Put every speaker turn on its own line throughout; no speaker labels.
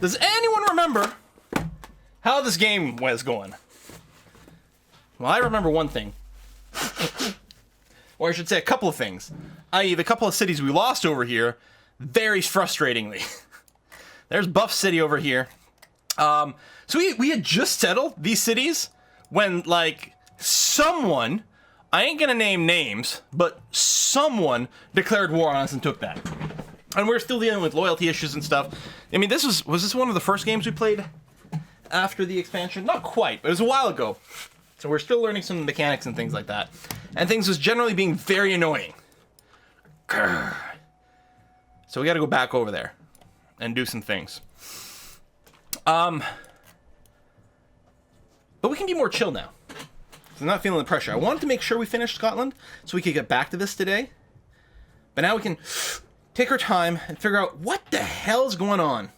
Does anyone remember how this game was going? Well, I remember one thing. Or I should say a couple of things. I.e., the couple of cities we lost over here, very frustratingly. There's Buff City over here. So we had just settled these cities when, like, someone, I ain't gonna name names, but someone declared war on us and took that. And we're still dealing with loyalty issues and stuff. I mean, was this one of the first games we played after the expansion? Not quite, but it was a while ago. So we're still learning some mechanics and things like that. And things was generally being very annoying. Grr. So we gotta go back over there and do some things. But we can be more chill now. I'm not feeling the pressure. I wanted to make sure we finished Scotland so we could get back to this today. But now we can take our time and figure out what the hell's going on.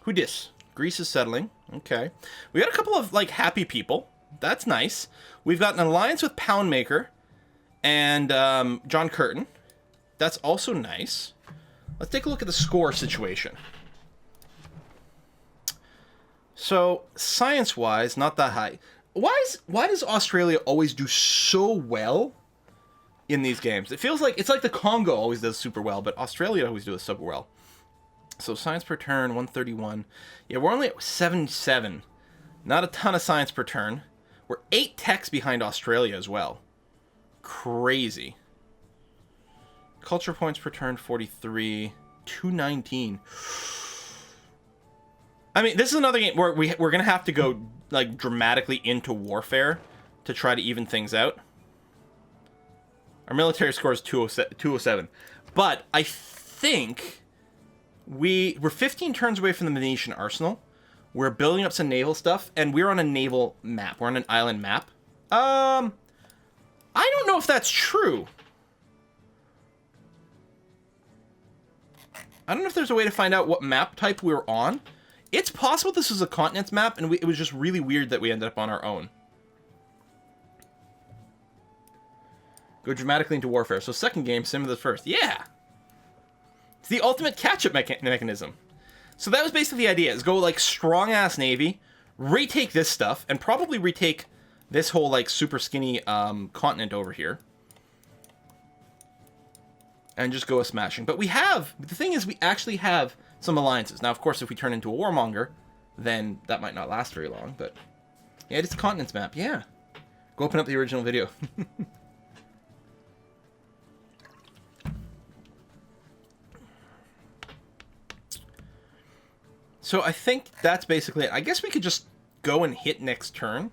Who dis? Greece is settling. Okay. We got a couple of, like, happy people. That's nice. We've got an alliance with Poundmaker and John Curtin. That's also nice. Let's take a look at the score situation. So, science-wise, not that high. Why does Australia always do so well in these games? It feels like, it's like the Congo always does super well, but Australia always does super well. So, science per turn, 131. Yeah, we're only at 77. Not a ton of science per turn. We're 8 techs behind Australia as well. Crazy. Culture points per turn, 43. 219. I mean, this is another game where we're going to have to go, like, dramatically into warfare to try to even things out. Our military score is 207. But I think we're 15 turns away from the Venetian arsenal. We're building up some naval stuff, and we're on a naval map. We're on an island map. I don't know if that's true. I don't know if there's a way to find out what map type we were on. It's possible this was a continents map, and it was just really weird that we ended up on our own. Go dramatically into warfare. So second game, sim of the first. Yeah! It's the ultimate catch-up mechanism. So that was basically the idea, is go, like, strong-ass navy, retake this stuff, and probably retake this whole, like, super skinny continent over here. And just go a smashing. But the thing is, we actually have some alliances. Now, of course, if we turn into a warmonger, then that might not last very long, but... Yeah, it's a continents map, yeah. Go open up the original video. So I think that's basically it. I guess we could just go and hit next turn.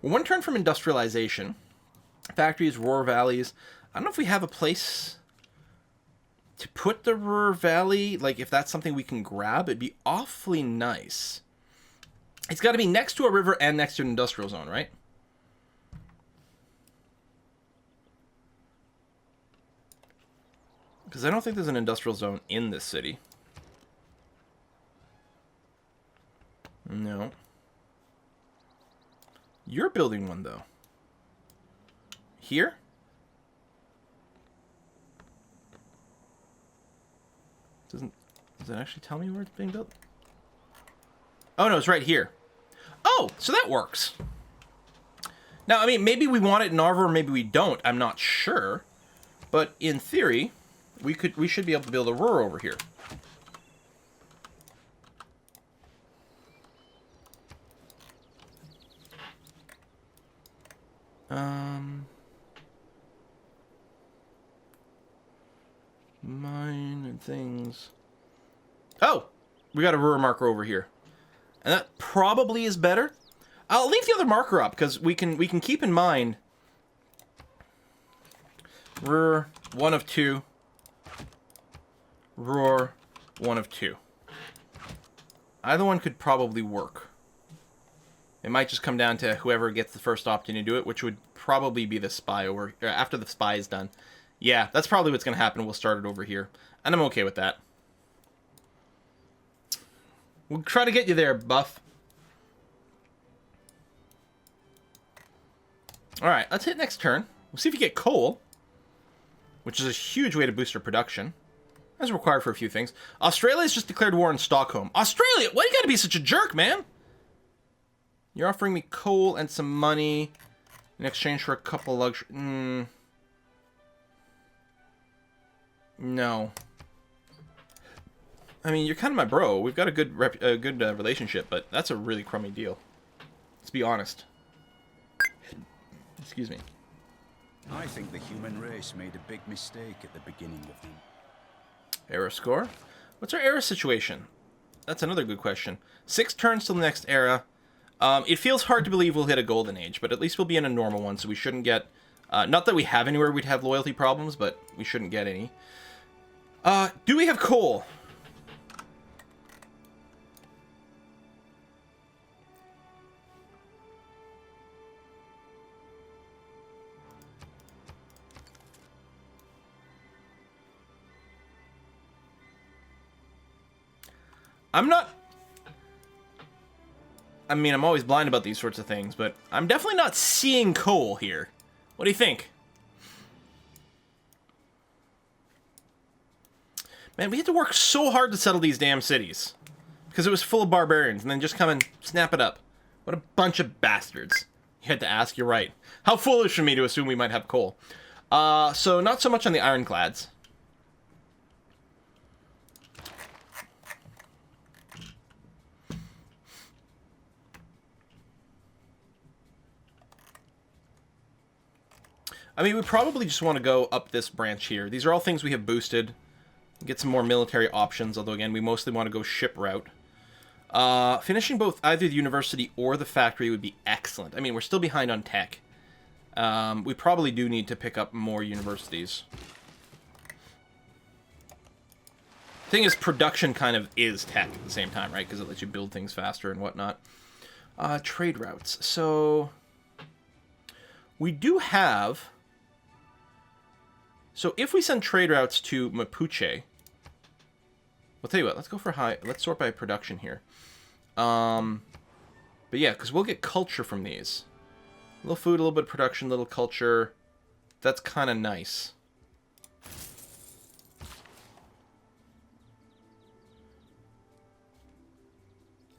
We're one turn from industrialization. Factories, Ruhr Valleys. I don't know if we have a place to put the Ruhr Valley. Like, if that's something we can grab, it'd be awfully nice. It's got to be next to a river and next to an industrial zone, right? Because I don't think there's an industrial zone in this city. No. You're building one, though. Here? Does it actually tell me where it's being built? Oh, no, it's right here. Oh, so that works. Now, I mean, maybe we want it in Narva, or maybe we don't. I'm not sure. But in theory, we should be able to build a Ruhr over here. Mine and things. Oh, we got a Ruhr marker over here, and that probably is better. I'll leave the other marker up because we can keep in mind Ruhr 1 of 2, Ruhr 1 of 2. Either one could probably work. It might just come down to whoever gets the first opportunity to do it, which would probably be the spy over after the spy is done. Yeah, that's probably what's going to happen. We'll start it over here, and I'm okay with that. We'll try to get you there, Buff. All right, let's hit next turn. We'll see if we get coal, which is a huge way to boost our production. That's required for a few things. Australia's just declared war on Stockholm. Australia, why you gotta be such a jerk, man? You're offering me coal and some money in exchange for a couple luxury. No. I mean, you're kind of my bro. We've got a good relationship, but that's a really crummy deal. Let's be honest. Excuse me.
I think the human race made a big mistake at the beginning of them.
Era score? What's our era situation? That's another good question. 6 turns till the next era. It feels hard to believe we'll hit a golden age, but at least we'll be in a normal one, so we shouldn't get... not that we have anywhere we'd have loyalty problems, but we shouldn't get any. Do we have coal? I'm not... I mean, I'm always blind about these sorts of things, but I'm definitely not seeing coal here. What do you think? Man, we had to work so hard to settle these damn cities. Because it was full of barbarians, and then just come and snap it up. What a bunch of bastards. You had to ask, you're right. How foolish of me to assume we might have coal. So not so much on the ironclads. I mean, we probably just want to go up this branch here. These are all things we have boosted. Get some more military options, although again, we mostly want to go ship route. Finishing both either the university or the factory would be excellent. I mean, we're still behind on tech. We probably do need to pick up more universities. Thing is, production kind of is tech at the same time, right? Because it lets you build things faster and whatnot. Trade routes. So, we do have... So if we send trade routes to Mapuche, I'll tell you what, let's go for high, let's sort by production here. But yeah, because we'll get culture from these. A little food, a little bit of production, a little culture. That's kind of nice.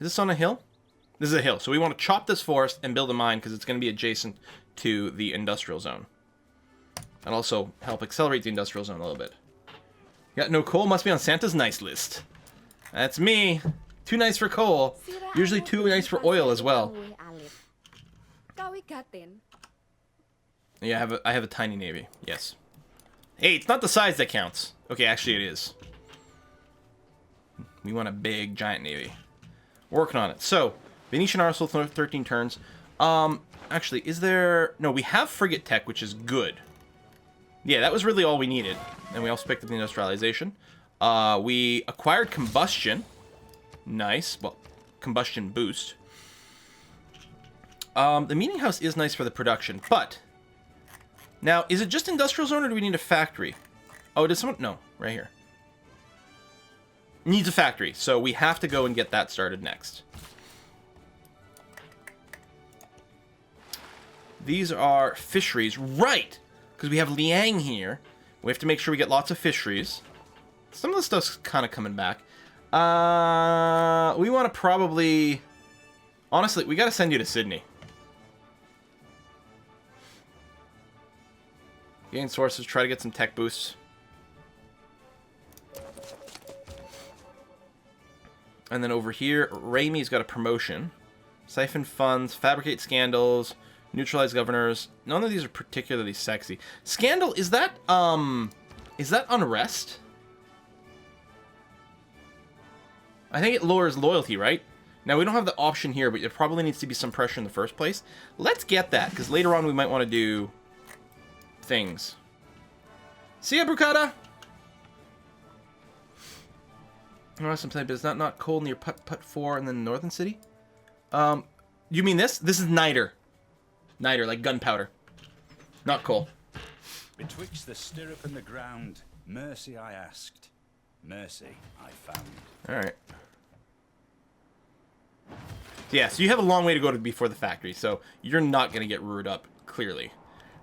Is this on a hill? This is a hill, so we want to chop this forest and build a mine because it's going to be adjacent to the industrial zone. And also help accelerate the industrial zone a little bit. Got no coal? Must be on Santa's nice list. That's me. Too nice for coal. Usually too nice for oil as well. Yeah, I have a tiny navy. Yes. Hey, it's not the size that counts. Okay, actually it is. We want a big, giant navy. Working on it. So, Venetian Arsenal, 13 turns. Actually, is there... No, we have frigate tech, which is good. Yeah, that was really all we needed. And we also picked up the industrialization. We acquired combustion. Nice. Well, combustion boost. The meeting house is nice for the production, but... Now, is it just industrial zone or do we need a factory? Oh, does someone... No, right here. Needs a factory, so we have to go and get that started next. These are fisheries. Right! Because we have Liang here. We have to make sure we get lots of fisheries. Some of the stuff's kind of coming back. We want to probably... Honestly, we got to send you to Sydney. Gain sources, try to get some tech boosts. And then over here, Raimi's got a promotion. Siphon funds, fabricate scandals, neutralize governors. None of these are particularly sexy. Scandal, is that unrest? I think it lowers loyalty, right? Now, we don't have the option here, but there probably needs to be some pressure in the first place. Let's get that, because later on we might want to do things. See ya, Brucata! Sometimes it's not cold near Put 4 and then Northern City? You mean this? This is niter. Niter, like gunpowder. Not coal.
Betwixt the stirrup and the ground, mercy I asked, mercy I found.
Alright. Yeah, so you have a long way to go before the factory, so you're not going to get rooted up, clearly.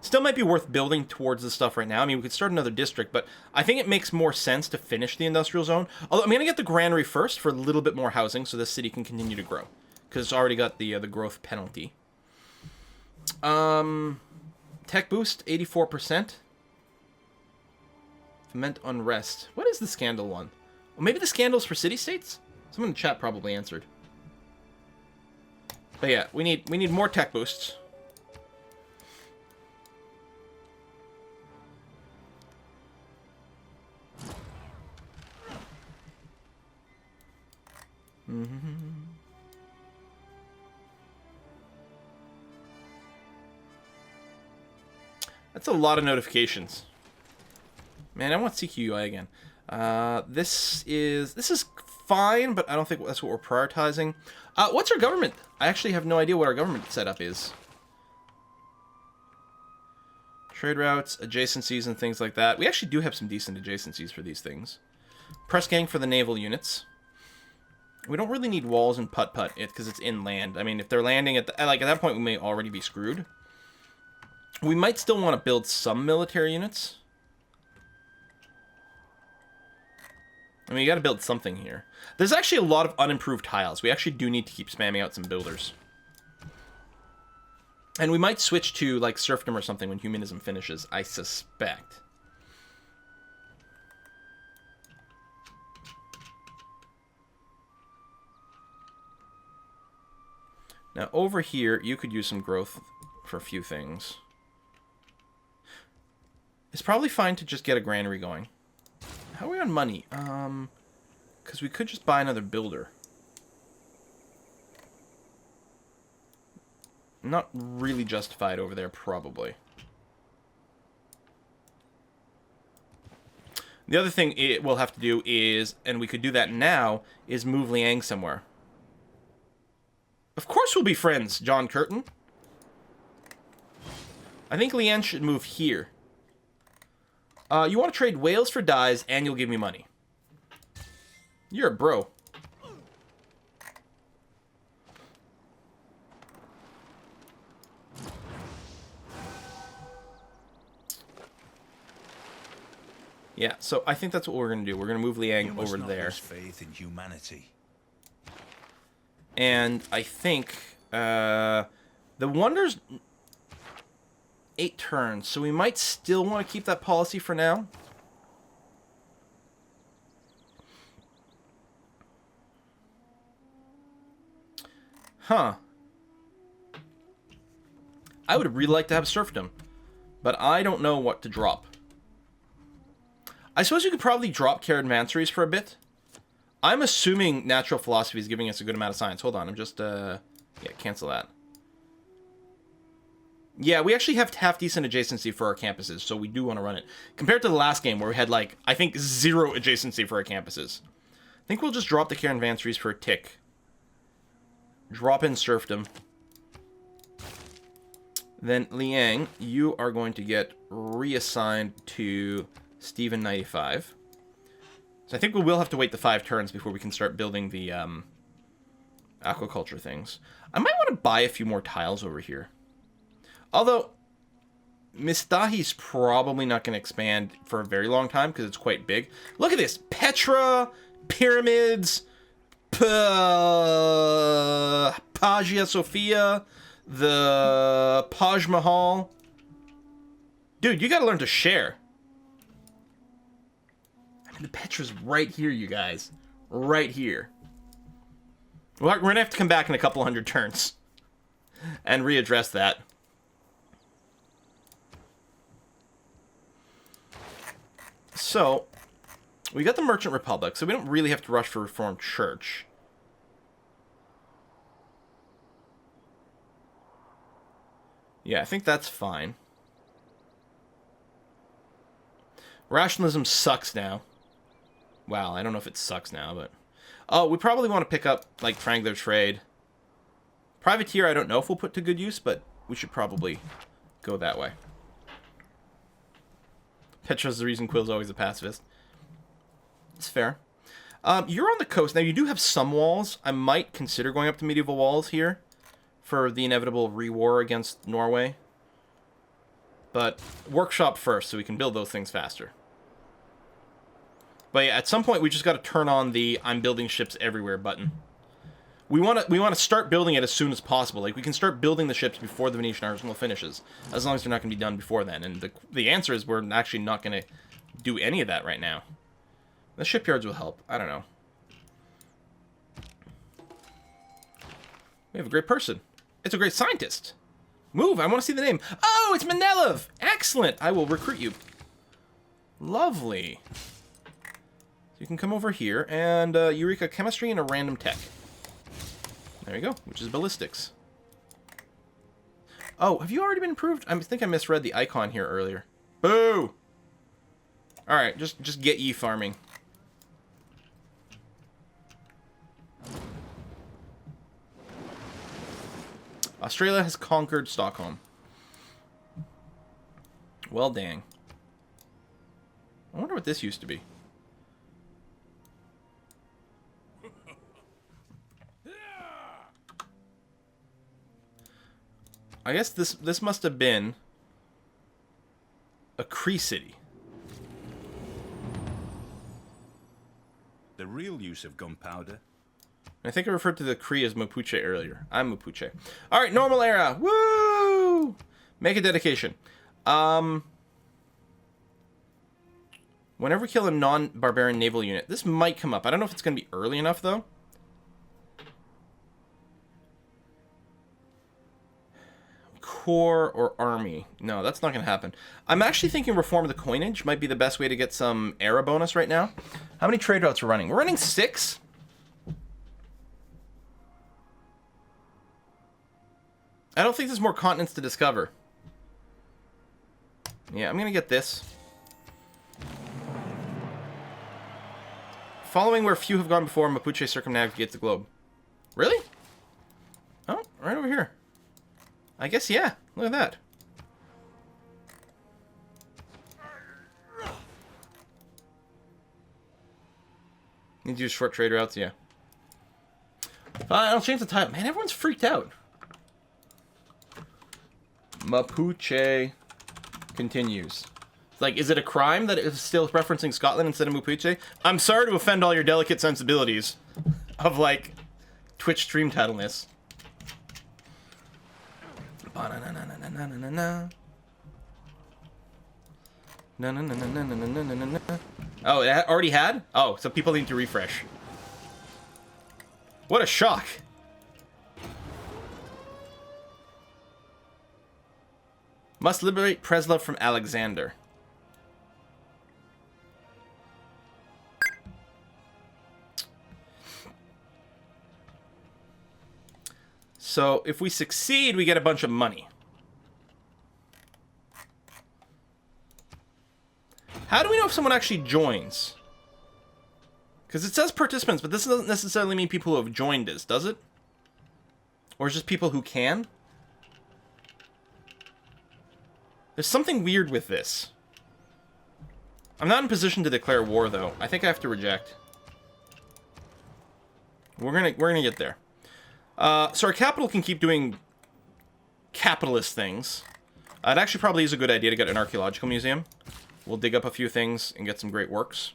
Still might be worth building towards this stuff right now. I mean, we could start another district, but I think it makes more sense to finish the industrial zone. Although, I'm going to get the granary first for a little bit more housing so this city can continue to grow. Because it's already got the growth penalty. Tech boost, 84%. Foment unrest. What is the scandal one? Well, maybe the scandal's for city-states? Someone in the chat probably answered. But yeah, we need more tech boosts. That's a lot of notifications. Man, I want CQUI again. This is fine, but I don't think that's what we're prioritizing. What's our government? I actually have no idea what our government setup is. Trade routes, adjacencies, and things like that. We actually do have some decent adjacencies for these things. Press gang for the naval units. We don't really need walls and putt-putt because it's inland. I mean, if they're landing at at that point, we may already be screwed. We might still want to build some military units. I mean, you got to build something here. There's actually a lot of unimproved tiles. We actually do need to keep spamming out some builders. And we might switch to, like, serfdom or something when humanism finishes, I suspect. Now, over here, you could use some growth for a few things. It's probably fine to just get a granary going. How are we on money? Because we could just buy another builder. Not really justified over there, probably. The other thing we'll have to do is, and we could do that now, is move Liang somewhere. Of course we'll be friends, John Curtin. I think Liang should move here. You want to trade whales for dyes, and you'll give me money. You're a bro. Yeah, so I think that's what we're going to do. We're going to move Liang over there.
Lose faith in humanity.
And I think the Wonder's 8 turns, so we might still want to keep that policy for now. Huh. I would really like to have serfdom, but I don't know what to drop. I suppose you could probably drop caravanseries for a bit. I'm assuming natural philosophy is giving us a good amount of science. Hold on, I'm just, yeah, cancel that. Yeah, we actually have half-decent adjacency for our campuses, so we do want to run it. Compared to the last game, where we had, like, I think 0 adjacency for our campuses. I think we'll just drop the caravanseries for a tick. Drop in serfdom. Then, Liang, you are going to get reassigned to Stephen 95. So I think we will have to wait the 5 turns before we can start building the aquaculture things. I might want to buy a few more tiles over here. Although, Mistahi's probably not going to expand for a very long time because it's quite big. Look at this. Petra, pyramids, Hagia Sophia, the Taj Mahal. Dude, you got to learn to share. I mean, the Petra's right here, you guys. Right here. We're going to have to come back in a couple hundred turns and readdress that. So, we got the Merchant Republic, so we don't really have to rush for Reformed Church. Yeah, I think that's fine. Rationalism sucks now. Wow, I don't know if it sucks now, but... Oh, we probably want to pick up, like, Triangular Trade. Privateer, I don't know if we'll put to good use, but we should probably go that way. Petra's the reason Quill's always a pacifist. It's fair. You're on the coast. Now, you do have some walls. I might consider going up to medieval walls here for the inevitable re-war against Norway. But workshop first so we can build those things faster. But yeah, at some point we just got to turn on the I'm building ships everywhere button. We want to start building it as soon as possible. Like, we can start building the ships before the Venetian arsenal finishes, as long as they're not going to be done before then. And the answer is we're actually not going to do any of that right now. The shipyards will help. I don't know. We have a great person. It's a great scientist. Move, I want to see the name. Oh, it's Manelov! Excellent! I will recruit you. Lovely. So you can come over here, and Eureka Chemistry and a random tech. There you go, which is ballistics. Oh, have you already been improved? I think I misread the icon here earlier. Boo! Alright, just get ye farming. Australia has conquered Stockholm. Well, dang. I wonder what this used to be. I guess this must have been a Cree city.
The real use of gunpowder.
I think I referred to the Cree as Mapuche earlier. I'm Mapuche. All right, normal era. Woo! Make a dedication. Whenever we kill a non-barbarian naval unit, this might come up. I don't know if it's going to be early enough though. Corps or army. No, that's not going to happen. I'm actually thinking reform of the coinage might be the best way to get some era bonus right now. How many trade routes are running? We're running 6. I don't think there's more continents to discover. Yeah, I'm going to get this. Following where few have gone before, Mapuche circumnavigates the globe. Really? Oh, right over here. I guess, yeah. Look at that. Need to use short trade routes, yeah. I'll change the title. Man, everyone's freaked out. Mapuche continues. Like, is it a crime that it's still referencing Scotland instead of Mapuche? I'm sorry to offend all your delicate sensibilities of, like, Twitch stream titleness. Oh, it already had? Oh, so people need to refresh. What a shock. Must liberate Preslov from Alexander. So, if we succeed, we get a bunch of money. How do we know if someone actually joins? Because it says participants, but this doesn't necessarily mean people who have joined us, does it? Or is it just people who can? There's something weird with this. I'm not in position to declare war, though. I think I have to reject. We're gonna get there. So our capital can keep doing capitalist things. It actually probably is a good idea to get an archaeological museum. We'll dig up a few things and get some great works.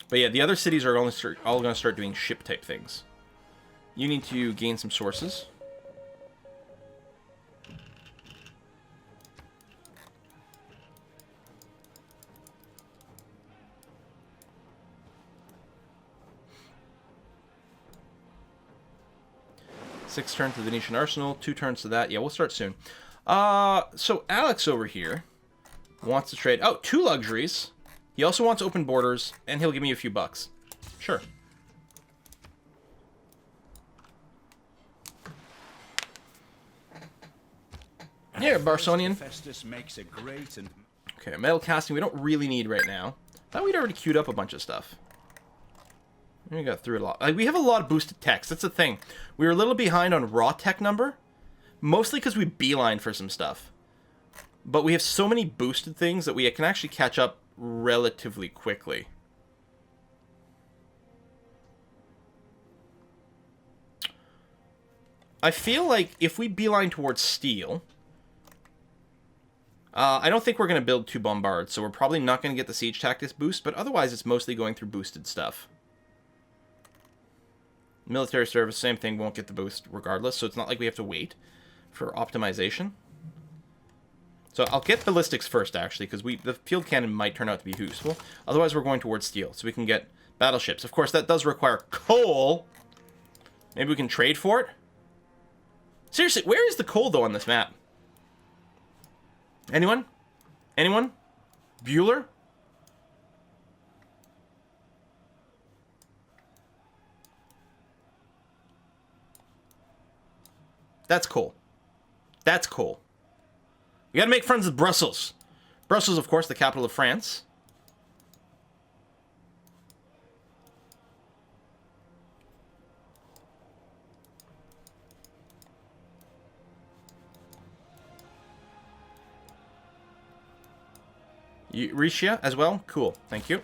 But yeah, the other cities are all going to start doing ship-type things. You need to gain some sources. Six turns to the Venetian Arsenal, 2 turns to that. Yeah, we'll start soon. So Alex over here wants to trade. Oh, 2 luxuries. He also wants open borders, and he'll give me a few bucks. Sure. Here, Barsonian.
Festus makes a great and
Okay, metal casting we don't really need right now. Thought we'd already queued up a bunch of stuff. We got through a lot. Like, we have a lot of boosted techs. That's the thing. We were a little behind on raw tech number. Mostly because we beeline for some stuff. But we have so many boosted things that we can actually catch up relatively quickly. I feel like if we beeline towards steel... I don't think we're going to build 2 bombards, so we're probably not going to get the siege tactics boost, but otherwise it's mostly going through boosted stuff. Military service, same thing, won't get the boost regardless, so it's not like we have to wait for optimization. So I'll get ballistics first, actually, because the field cannon might turn out to be useful. Otherwise, we're going towards steel, so we can get battleships. Of course, that does require coal. Maybe we can trade for it? Seriously, where is the coal, though, on this map? Anyone? Anyone? Bueller? That's cool. That's cool. We gotta make friends with Brussels. Brussels, of course, the capital of France. Eurasia as well? Cool. Thank you.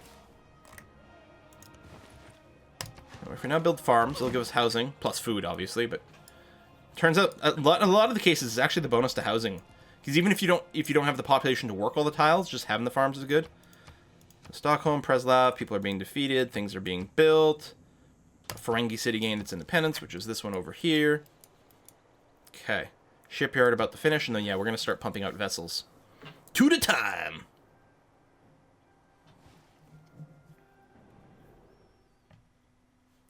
If we now build farms, it'll give us housing, plus food, obviously, but... Turns out, a lot of the cases, it's actually the bonus to housing. Because even if you don't have the population to work all the tiles, just having the farms is good. Stockholm, Preslav, people are being defeated, things are being built. Ferengi City gained its independence, which is this one over here. Okay. Shipyard about to finish, and then, yeah, we're going to start pumping out vessels. 2 at a time!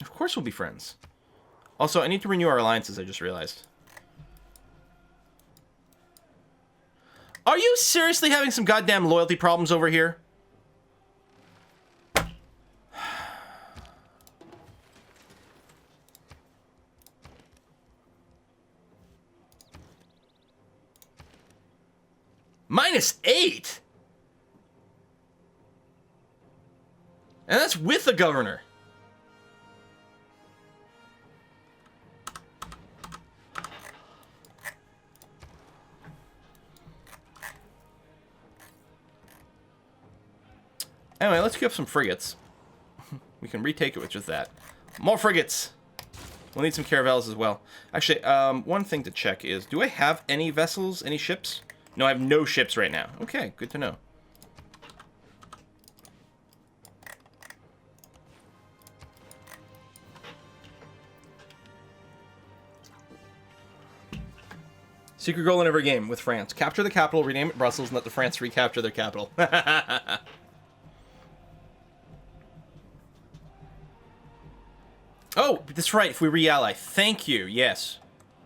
Of course we'll be friends. Also, I need to renew our alliances, I just realized. Are you seriously having some goddamn loyalty problems over here? -8? And that's with the governor. Anyway, let's queue up some frigates. We can retake it with just that. More frigates! We'll need some caravels as well. Actually, one thing to check is, do I have any vessels, any ships? No, I have no ships right now. Okay, good to know. Secret goal in every game with France. Capture the capital, rename it Brussels, and let the France recapture their capital. Oh, that's right. If we re-ally, thank you. Yes.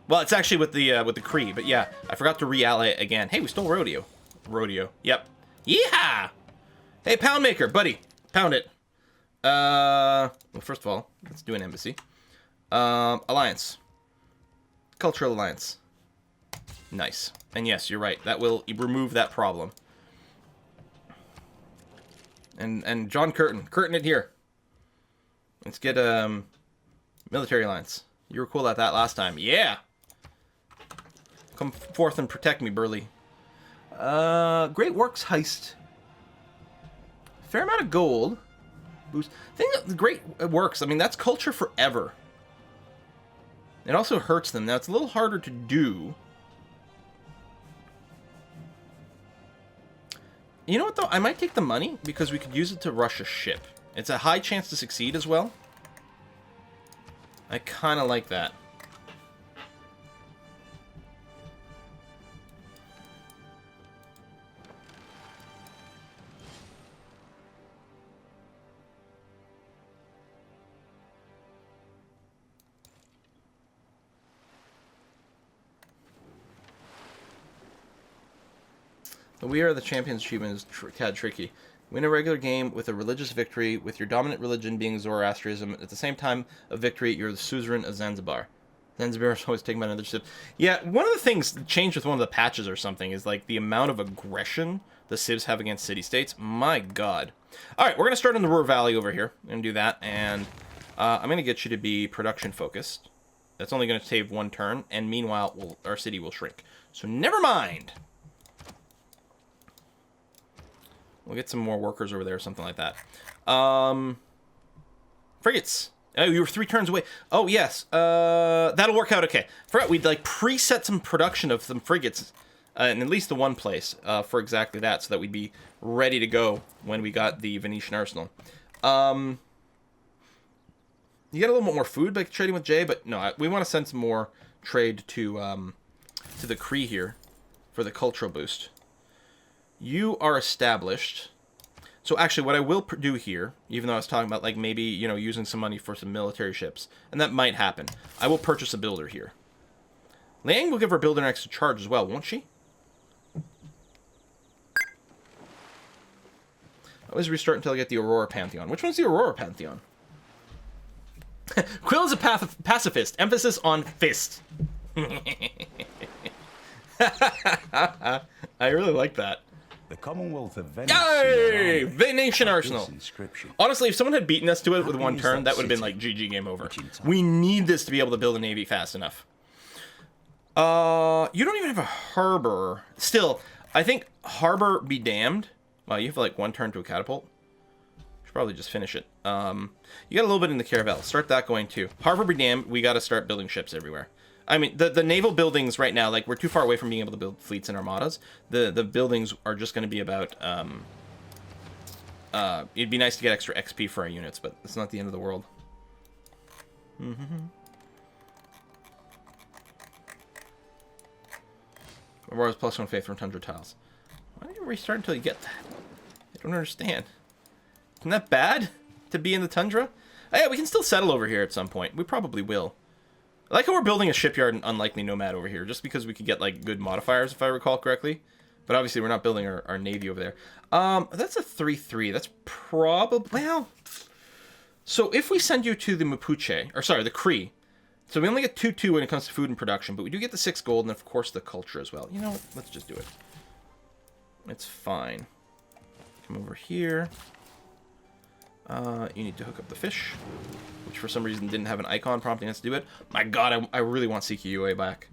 Well, it's actually with the Cree, but yeah, I forgot to re-ally it again. Hey, we stole rodeo. Rodeo. Yep. Yeehaw! Hey, pound maker, buddy, pound it. Well, first of all, let's do an embassy. Alliance. Cultural alliance. Nice. And yes, you're right. That will remove that problem. And John Curtin it here. Let's get military alliance. You were cool at that last time. Yeah. Come forth and protect me, Burley. Great Works heist. Fair amount of gold. Boost. Thing that the Great Works, I mean, that's culture forever. It also hurts them. Now, it's a little harder to do. You know what, though? I might take the money because we could use it to rush a ship. It's a high chance to succeed as well. I kind of like that. The We Are the Champions achievement is tad tricky. Win a regular game with a religious victory, with your dominant religion being Zoroastrianism. At the same time of victory, you're the suzerain of Zanzibar. Zanzibar is always taken by another ship. Yeah, one of the things that changed with one of the patches or something is like the amount of aggression the civs have against city-states. My god. Alright, we're going to start in the Ruhr Valley over here. I'm going to do that, and I'm going to get you to be production-focused. That's only going to save 1 turn, and meanwhile, our city will shrink. So never mind! We'll get some more workers over there or something like that. Frigates. Oh, you were 3 turns away. Oh, yes. That'll work out okay. Forgot we'd, like, preset some production of some frigates in at least the one place for exactly that, so that we'd be ready to go when we got the Venetian arsenal. You get a little bit more food by trading with Jay, but no, we want to send some more trade to the Cree here for the cultural boost. You are established. So actually, what I will do here, even though I was talking about, like, maybe, you know, using some money for some military ships, and that might happen, I will purchase a builder here. Liang will give her builder an extra charge as well, won't she? Always restart until I get the Aurora Pantheon. Which one's the Aurora Pantheon? Quill is a pacifist. Emphasis on fist. I really like that.
The Commonwealth of Venice.
Yay! Venetian Arsenal. Honestly, if someone had beaten us to it with one turn, that would have been like GG game over. We need this to be able to build a navy fast enough. You don't even have a harbor. Still, I think harbor be damned. Wow, you have like 1 turn to a catapult. Should probably just finish it. You got a little bit in the caravel. Start that going too. Harbor be damned. We got to start building ships everywhere. I mean, the naval buildings right now, like, we're too far away from being able to build fleets and armadas. The buildings are just going to be about, it'd be nice to get extra XP for our units, but it's not the end of the world. Aurora's +1 faith from Tundra tiles. Why don't you restart until you get that? I don't understand. Isn't that bad to be in the Tundra? Oh, yeah, we can still settle over here at some point. We probably will. I like how we're building a shipyard and unlikely nomad over here, just because we could get, like, good modifiers, if I recall correctly. But obviously we're not building our navy over there. That's a 3-3. That's probably... Well... So if we send you to the Mapuche, or sorry, the Cree, so we only get 2-2 when it comes to food and production, but we do get the 6 gold and, of course, the culture as well. You know what? Let's just do it. It's fine. Come over here. You need to hook up the fish, which for some reason didn't have an icon prompting us to do it. My god, I really want CQUA back.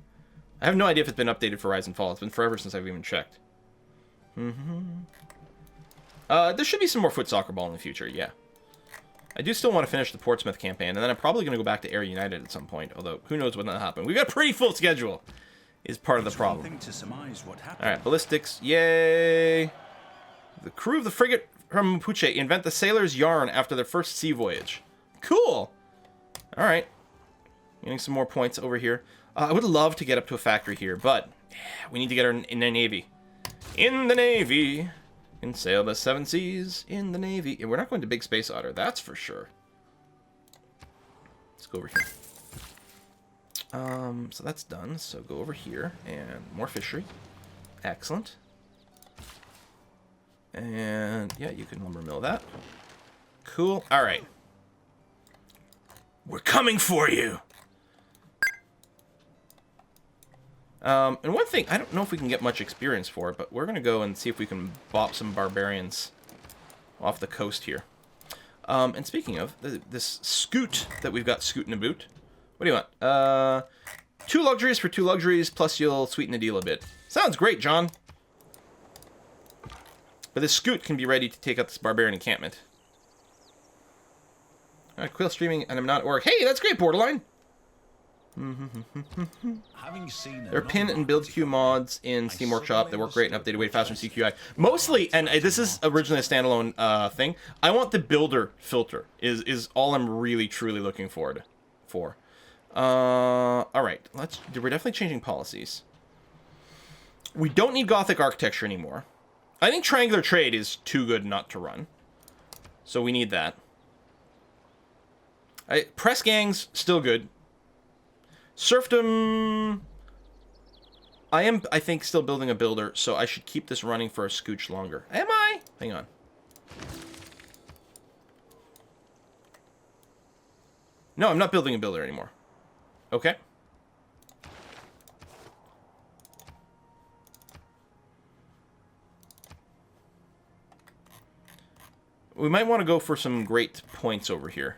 I have no idea if it's been updated for Rise and Fall. It's been forever since I've even checked. There should be some more foot soccer ball in the future, yeah. I do still want to finish the Portsmouth campaign, and then I'm probably going to go back to Air United at some point, although who knows when that'll happen. We've got a pretty full schedule, is part of the problem. Alright, ballistics, yay! The crew of the frigate from Mapuche invent the sailor's yarn after their first sea voyage. Cool! Alright. Getting some more points over here. I would love to get up to a factory here, but yeah, we need to get her in the Navy. In the Navy! And sail the 7 seas in the Navy. And we're not going to Big Space Otter, that's for sure. Let's go over here. So that's done. So go over here and more fishery. Excellent. And yeah, you can lumber mill that. Cool. All right. We're coming for you. And one thing, I don't know if we can get much experience for it, but we're going to go and see if we can bop some barbarians off the coast here. And speaking of, this scoot that we've got scooting about, what do you want? 2 luxuries for 2 luxuries, plus you'll sweeten the deal a bit. Sounds great, John. But this scoot can be ready to take out this barbarian encampment. Alright, Quill streaming, and I'm not orc. Hey, that's great, Borderline! There are pin and build queue mods in Steam Workshop. They work great and updated way faster than CQI. Mostly, and this is originally a standalone thing, I want the builder filter, is all I'm really, truly looking forward for. Alright, we're definitely changing policies. We don't need Gothic architecture anymore. I think triangular trade is too good not to run. So we need that. Press gangs, still good. Serfdom... I think, still building a builder, so I should keep this running for a scooch longer. Am I? Hang on. No, I'm not building a builder anymore. Okay. We might want to go for some great points over here.